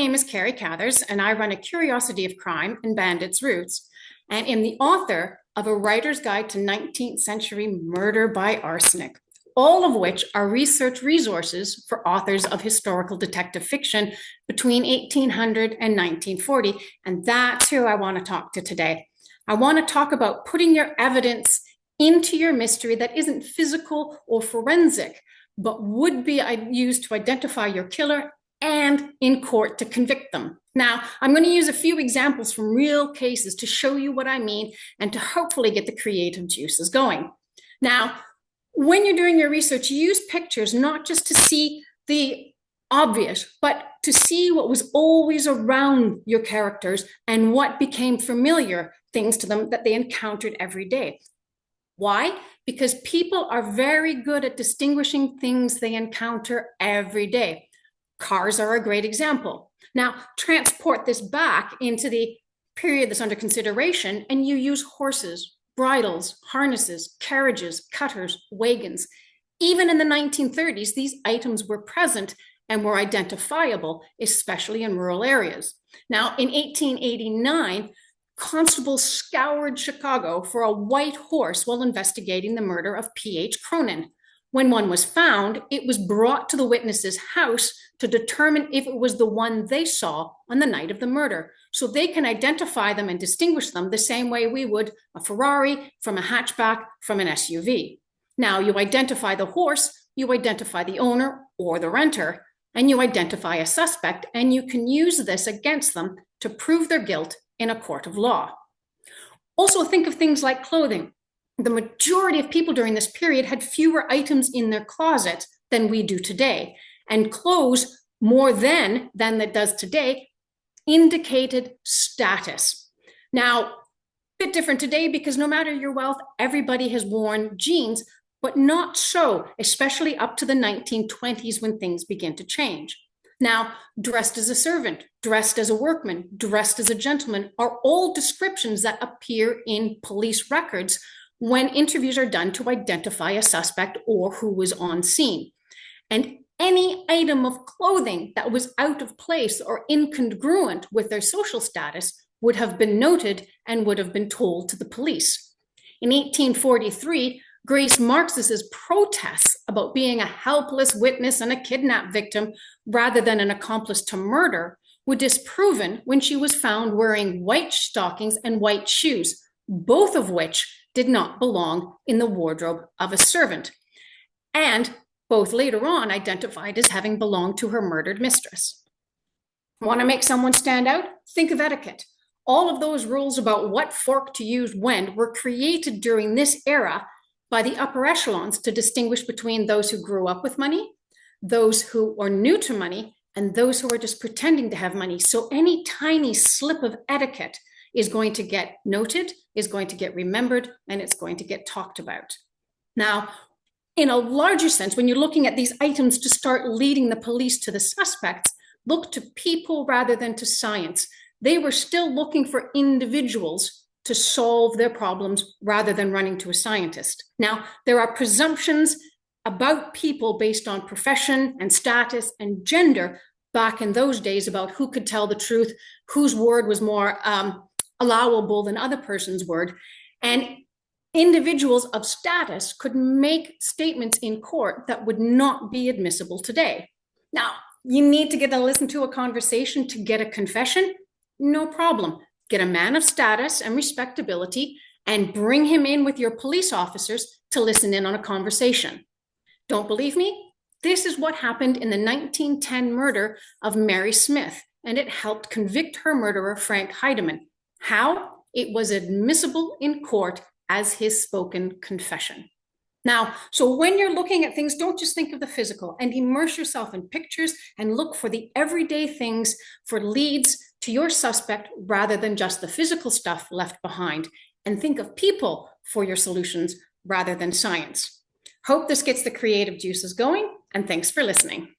name is Kerry Cathers, and I run a Curiosity of Crime and Bandits Roots, and am the author of A Writer's Guide to 19th Century Murder by Arsenic, all of which are research resources for authors of historical detective fiction between 1800 and 1940, and that's who I want to talk to today. I want to talk about putting your evidence into your mystery that isn't physical or forensic, but would be used to identify your killer and in court to convict them. Now, I'm going to use a few examples from real cases to show you what I mean and to hopefully get the creative juices going. Now, when you're doing your research, use pictures not just to see the obvious, but to see what was always around your characters and what became familiar things to them that they encountered every day. Why? Because people are very good at distinguishing things they encounter every day. Cars are a great example. Now, transport this back into the period that's under consideration, and you use horses, bridles, harnesses, carriages, cutters, wagons. Even in the 1930s, these items were present and were identifiable, especially in rural areas. Now, in 1889, constables scoured Chicago for a white horse while investigating the murder of P.H. Cronin. When one was found, it was brought to the witness's house to determine if it was the one they saw on the night of the murder. So they can identify them and distinguish them the same way we would a Ferrari from a hatchback from an SUV. Now, you identify the horse, you identify the owner or the renter, and you identify a suspect, and you can use this against them to prove their guilt in a court of law. Also, think of things like clothing. The majority of people during this period had fewer items in their closet than we do today. And clothes, more than it does today, indicated status. Now, a bit different today because no matter your wealth, everybody has worn jeans, but not so, especially up to the 1920s when things begin to change. Now, dressed as a servant, dressed as a workman, dressed as a gentleman are all descriptions that appear in police records when interviews are done to identify a suspect or who was on scene. And any item of clothing that was out of place or incongruent with their social status would have been noted and would have been told to the police. In 1843, Grace Marx's protests about being a helpless witness and a kidnap victim rather than an accomplice to murder were disproven when she was found wearing white stockings and white shoes, both of which did not belong in the wardrobe of a servant, and both later on identified as having belonged to her murdered mistress. Want to make someone stand out? Think of etiquette. All of those rules about what fork to use when were created during this era by the upper echelons to distinguish between those who grew up with money, those who are new to money, and those who are just pretending to have money. So any tiny slip of etiquette is going to get noted, is going to get remembered, and it's going to get talked about. Now, in a larger sense, when you're looking at these items to start leading the police to the suspects, look to people rather than to science. They were still looking for individuals to solve their problems rather than running to a scientist. Now, there are presumptions about people based on profession and status and gender back in those days about who could tell the truth, whose word was more allowable than other person's word. And individuals of status could make statements in court that would not be admissible today. Now, you need to get to listen to a conversation to get a confession? No problem. Get a man of status and respectability and bring him in with your police officers to listen in on a conversation. Don't believe me? This is what happened in the 1910 murder of Mary Smith, and it helped convict her murderer, Frank Heidemann. How? It was admissible in court as his spoken confession. Now, so when you're looking at things, don't just think of the physical and immerse yourself in pictures and look for the everyday things for leads to your suspect rather than just the physical stuff left behind. And think of people for your solutions rather than science. Hope this gets the creative juices going, and thanks for listening.